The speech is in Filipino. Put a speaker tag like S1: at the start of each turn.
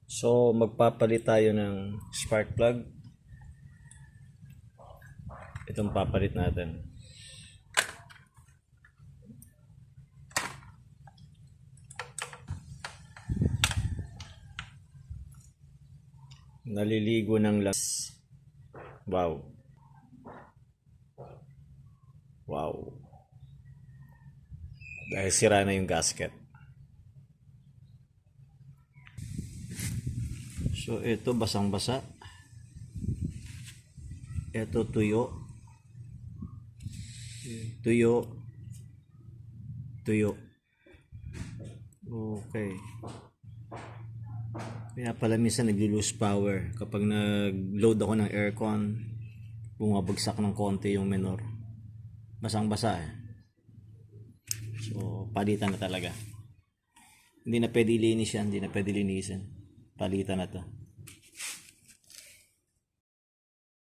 S1: So magpapalit tayo ng spark plug. Itong papalit natin. Naliligo ng las. Wow. Wow. Dahil sira na yung gasket. So ito basang-basa. Ito tuyo. Tuyo. Tuyo. Okay. Kaya pala minsan nag-lose power. Kapag nag-load ako ng aircon, bumabagsak ng konti yung menor. Basang-basa eh. So, palitan na talaga. Hindi na pwede linis yan. Hindi na pwede linisin. Palitan na to.